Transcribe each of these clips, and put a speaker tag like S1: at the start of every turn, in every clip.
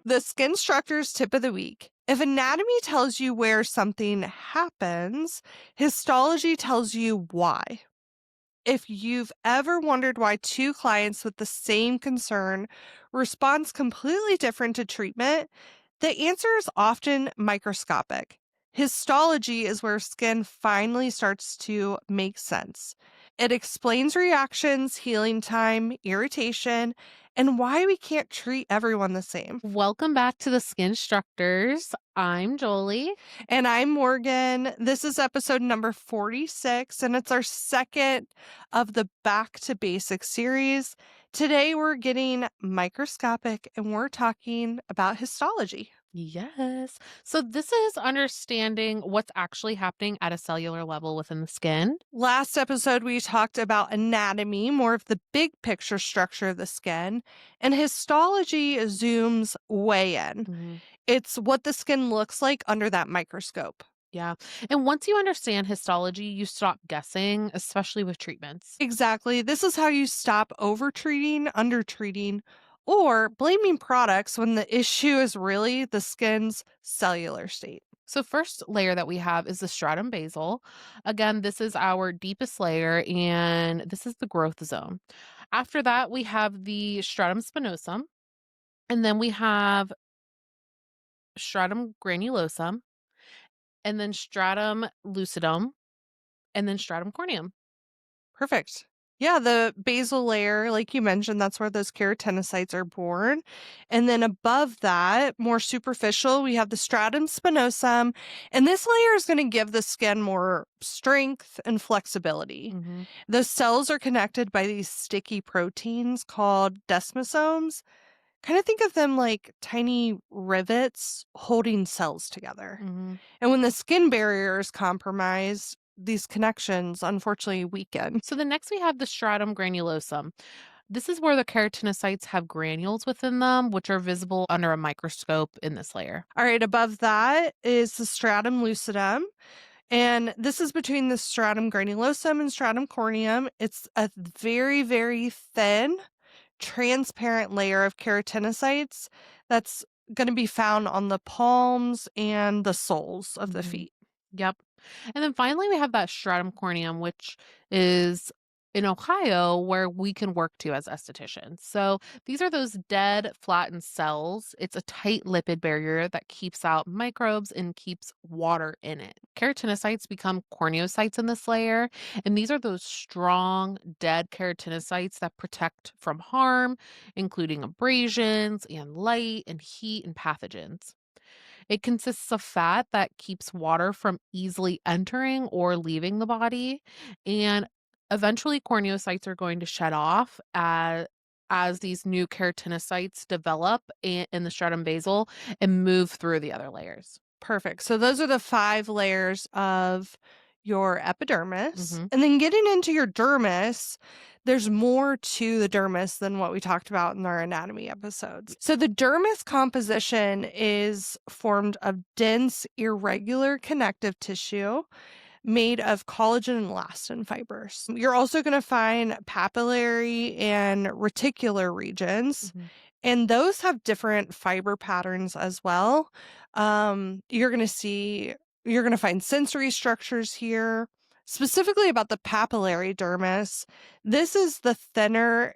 S1: The Skinstructors tip of the week. If anatomy tells you where something happens, histology tells you why. If you've ever wondered why two clients with the same concern responds completely different to treatment, the answer is often microscopic. Histology is where skin finally starts to make sense. It explains reactions, healing time, irritation, and why we can't treat everyone the same.
S2: Welcome back to the Skinstructors. I'm Jolie.
S1: And I'm Morgan. This is episode number 46, and it's our second of the Back to Basics series. Today, we're getting microscopic and we're talking about histology.
S2: Yes. So this is understanding what's actually happening at a cellular level within the skin.
S1: Last episode, we talked about anatomy, more of the big picture structure of the skin, and histology zooms way in.
S2: Mhm.
S1: It's what the skin looks like under that microscope.
S2: Yeah. And once you understand histology, you stop guessing, especially with treatments.
S1: Exactly. This is how you stop overtreating, undertreating, or blaming products when the issue is really the skin's cellular state.
S2: So first layer that we have is the stratum basal. Again, this is our deepest layer and this is the growth zone. After that, we have the stratum spinosum, and then we have stratum granulosum, and then stratum lucidum, and then stratum corneum.
S1: Perfect. Yeah, the basal layer, like you mentioned, that's where those keratinocytes are born. And then above that, more superficial, we have the stratum spinosum. And this layer is going to give the skin more strength and flexibility.
S2: Mhm.
S1: The cells are connected by these sticky proteins called desmosomes. Kind of think of them like tiny rivets holding cells together.
S2: Mhm.
S1: And when the skin barrier is compromised, these connections unfortunately weaken.
S2: So the next we have the stratum granulosum. This is where the keratinocytes have granules within them, which are visible under a microscope in this layer.
S1: All right, above that is the stratum lucidum. And this is between the stratum granulosum and stratum corneum. It's a very, very thin, transparent layer of keratinocytes that's going to be found on the palms and the soles of the
S2: Mhm.
S1: feet.
S2: Yep. And then finally, we have that stratum corneum, which is in Ohio where we can work to as estheticians. So these are those dead, flattened cells. It's a tight lipid barrier that keeps out microbes and keeps water in it. Keratinocytes become corneocytes in this layer. And these are those strong, dead keratinocytes that protect from harm, including abrasions and light and heat and pathogens. It consists of fat that keeps water from easily entering or leaving the body. And eventually, corneocytes are going to shed off as these new keratinocytes develop in the stratum basal and move through the other layers.
S1: Perfect. So those are the 5 layers of your epidermis.
S2: Hmm.
S1: And then getting into your dermis, there's more to the dermis than what we talked about in our anatomy episodes. So the dermis composition is formed of dense, irregular connective tissue made of collagen and elastin fibers. You're also going to find papillary and reticular regions,
S2: Hmm.
S1: and those have different fiber patterns as well. You're going to find sensory structures here. Specifically about the papillary dermis, this is the thinner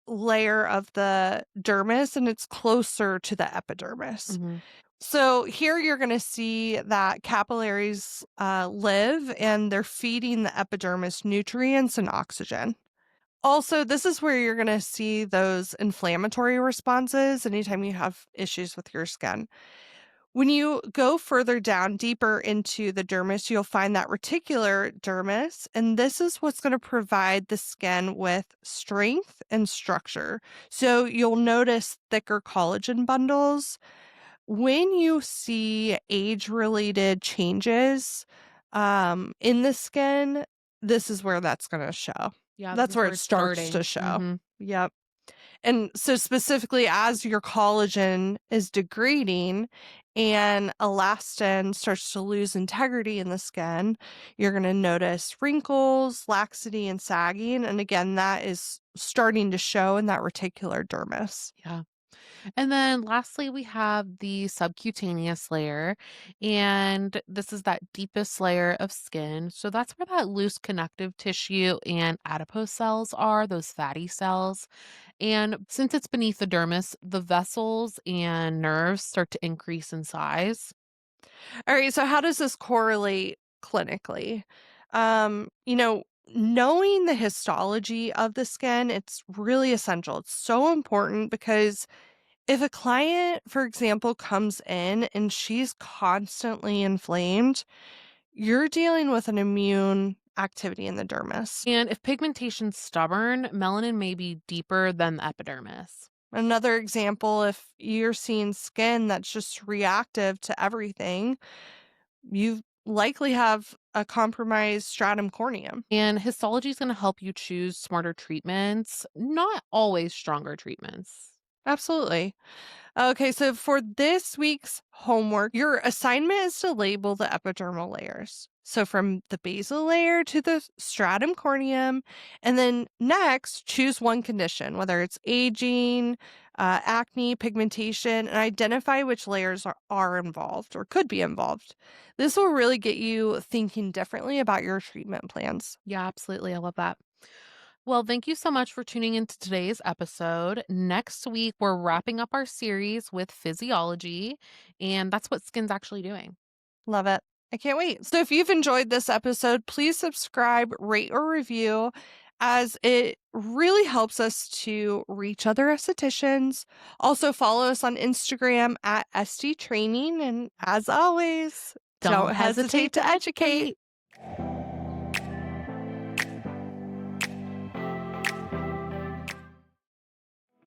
S1: layer of the dermis and it's closer to the epidermis.
S2: Hmm.
S1: So here you're going to see that capillaries live and they're feeding the epidermis nutrients and oxygen. Also, this is where you're going to see those inflammatory responses anytime you have issues with your skin. When you go further down, deeper into the dermis, you'll find that reticular dermis, and this is what's going to provide the skin with strength and structure. So you'll notice thicker collagen bundles. When you see age-related changes in the skin, this is where that's going to show.
S2: Yeah, this
S1: That's
S2: is
S1: where
S2: where
S1: it
S2: it's
S1: starts to
S2: starting.
S1: show.
S2: Hmm.
S1: Yep. And so specifically as your collagen is degrading and elastin starts to lose integrity in the skin, you're going to notice wrinkles, laxity, and sagging. And again, that is starting to show in that reticular dermis.
S2: Yeah. And then lastly, we have the subcutaneous layer, and this is that deepest layer of skin. So that's where that loose connective tissue and adipose cells are, those fatty cells. And since it's beneath the dermis, the vessels and nerves start to increase in size.
S1: All right, so how does this correlate clinically? You know, knowing the histology of the skin, it's really essential. It's so important because if a client, for example, comes in and she's constantly inflamed, you're dealing with an immune activity in the dermis.
S2: And if pigmentation's stubborn, melanin may be deeper than the epidermis.
S1: Another example, if you're seeing skin that's just reactive to everything, you likely have a compromised stratum corneum.
S2: And histology is going to help you choose smarter treatments, not always stronger treatments.
S1: Absolutely. Okay, so for this week's homework, your assignment is to label the epidermal layers. So from the basal layer to the stratum corneum, and then next choose one condition, whether it's aging, acne, pigmentation, and identify which layers are involved or could be involved. This will really get you thinking differently about your treatment plans.
S2: Yeah, absolutely. I love that. Well, thank you so much for tuning into today's episode. Next week, we're wrapping up our series with physiology, and that's what skin's actually doing.
S1: Love it. I can't wait. So if you've enjoyed this episode, please subscribe, rate, or review as it really helps us to reach other estheticians. Also follow us on Instagram at ST Training. And as always,
S2: Don't
S1: don't
S2: hesitate
S1: hesitate
S2: to
S1: to educate.
S2: educate.